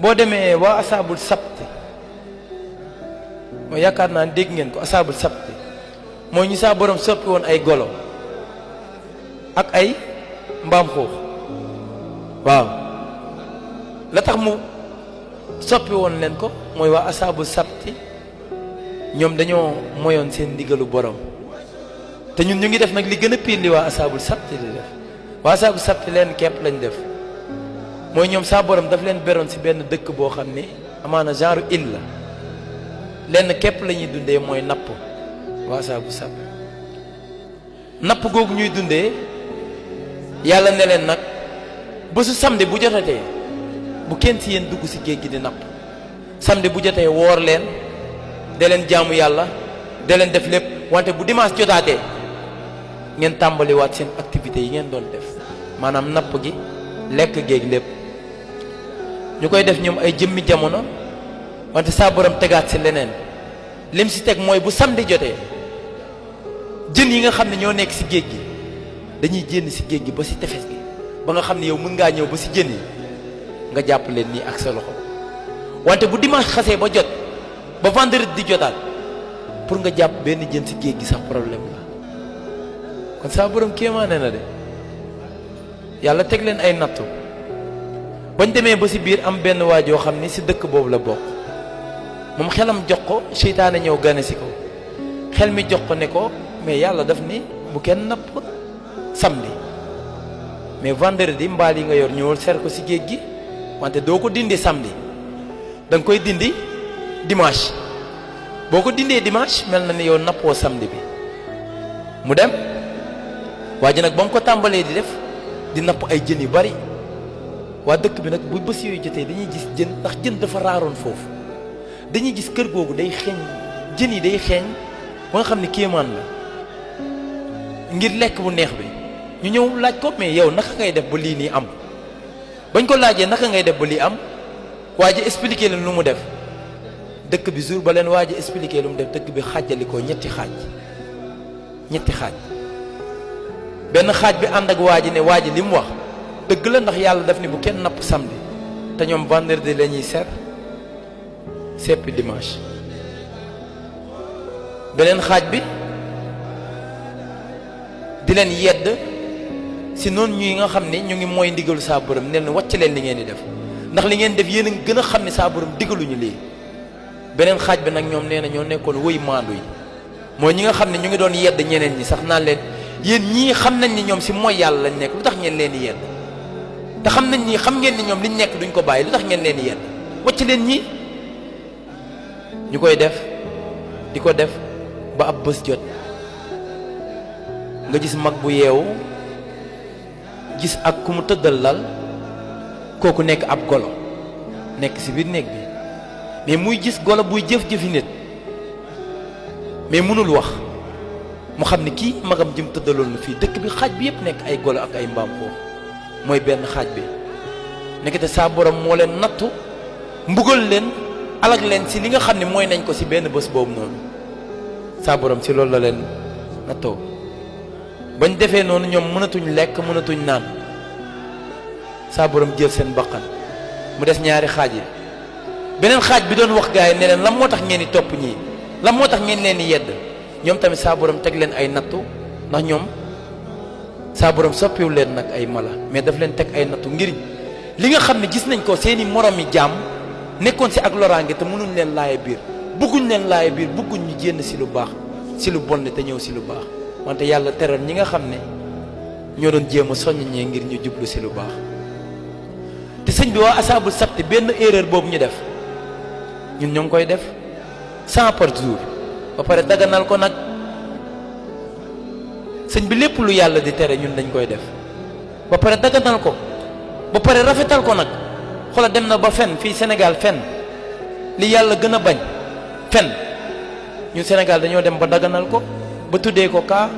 boo demee waa asaabul sabti mooy yaakaar naa dégg ngeen ko asaabul sabti mooy ñu saa borom soppi woon ay golo ak ay mbaam xuux waaw la tax mu soppi woon leen ko mooy waa asaabul sabti ñoom dañoo moyoon seen ndigalu borom te ñun ñu ngi def nag li gën a piir li waa asaabul sabti di def waa asaabul sabti leen képp lañ def mooy ñoom saa borom daf leen beroon ci benn dëkk boo xam ne amaana genre île la lenn képp la ñuy dundee mooy napp waa asaabul sabti napp googu ñuy dundee yàlla ne leen nag bésu samedi bu jotatee bu kenn ci yéen dugg ci géej gi di napp samedi bu jotee woor leen da leen jaamu yàlla da leen def lépp wante bu dimanche jotaatee ngeen tàmbaliwaat seen activités yi ngeen doon def maanaam napp gi lekk géej lépp ñu koy def ñoom ay jëmmi jamono wante saa borom tegaat ci leneen lim ci teg mooy bu samedi jotee jën yi nga xam ne ñoo nekk ci géej gi dañuy génn ci géej gi ba ci tefes gi ba nga xam ne yow mën ngaa ñëw ba ci jën yi nga jàpp leen nii ak sa loxo wante bu dimanche xasee ba jot ba vendredi di jotaat pour nga jàpp benn jën ci géej gi sax problème la kon saa borom kéemaane na de yàlla teg leen ay nattu bañ demee ba ci biir am benn waajoo xam ni ci dëkk boobu la bokk moom xelam jox ko seytaane ñëw gane ci ko xel mi jox ko ne ko mais yàlla daf ni bu kenn napp samedi mais vendredi mbaal yi nga yor ñëwal ser ko ci géej gi wante doo ko dindi samedi da nga koy dindi dimanche boo ko dindee dimanche mel na ni yow nappoo samedi bi mu dem waa ji nag ba mu ko tàmbalee di def di napp ay jën yu bari waa dëkk bi nag bu bés yooyu jotee dañuy gis jën ndax jën dafa raaroon foofu dañuy gis kër googu day xeeñ jën yi day xeeñ ba nga xam ne kéemaan la ngir lekk bu neex bi ñu ñëw laaj ko mais yow naka ngay def ba lii nii am bañ ko laajee naka ngay def ba lii am waa ji expliqué leen lu mu def dëkk bi jour ba leen waa ji expliqué lu mu def dëkk bi xaajali ko ñetti xaaj benn xaaj bi ànd ak waa ji ne waa ji li mu wax dëgg la ndax yàlla daf ni bu kenn napp samedi te ñoom vendredi la ñuy seppi dimanche beneen xaaj bi di leen yedd si noonu ñuy nga xam ne ñu ngi mooy ndigalu saa borom ne leen wàcc leen li ngeen di def ndax li ngeen def yéen a gën a xam ne saa borom digaluñu lii beneen xaaj bi nag ñoom nee na ñoo nekkoon woy maandu yi mooy ñi nga xam ne ñu ngi doon yedd ñeneen ñi sax naan leen yéen ñii xam nañ ni ñoom si mooy yàlla lañ nekk lu tax ngeen leen di yedd te xam nañ ni xam ngeen ni ñoom liñ nekk duñ ko bàyyi lu tax ngeen leen di yedd wàcc leen ñi ñu koy def di ko def ba ab bés jot nga gis mag bu yeewu gis ak ku mu tëddal lal kooku nekk ab golo nekk ci biir néeg bi mais muy gis golo buy jëf-jëfi nit mais mënul wax mu xam ne kii magam jëm tëddaloon na fii dëkk bi xaaj bi yëpp nekk ay golo ak ay mbaam xuux mooy benn xaaj bi nekk te saa borom moo leen nattu mbugal leen alag leen ci li nga xam ne mooy nañ ko ci benn bés boobu noonu saa borom ci loolu la leen nattoo bañ defee noonu ñoom mënatuñ lekk mënatuñ naan saa borom jël seen bakkan mu des ñaari xaaj yi beneen xaaj bi doon wax gaay yi ne leen lan moo tax ngeen di topp ñii lan moo tax ngeen leen di yedd ñoom tamit saa borom teg leen ay nattu ndax ñoom saa borom soppiwu leen nag ay mala mais daf leen teg ay nattu ngir li nga xam ne gis nañ ko seeni morom yi jaam nekkoon ci ak loraange te mënuñ leen laaye biir bëgguñ leen laaye biir bëgguñ ñu jénn ci lu baax ci lu bon te ñëw ci lu baax wante yàlla teral ñi nga xam ne ñoo doon jéem a soññ ñee ngir ñu jublu ci lu baax te sëñ bi waa asaabul sabti benn erreur boobu ñu def ñun ñoo ngi koy def 100 par jour ba pare daganal ko nag sëñ bi lépp lu yàlla di tere ñun dañ koy def ba pare daganal ko ba pare rafetal ko nag xoolal dem na ba fen fii Sénégal fen li yàlla gën a bañ fen ñun Sénégal dañoo dem ba daganal ko ba tuddee ko kaa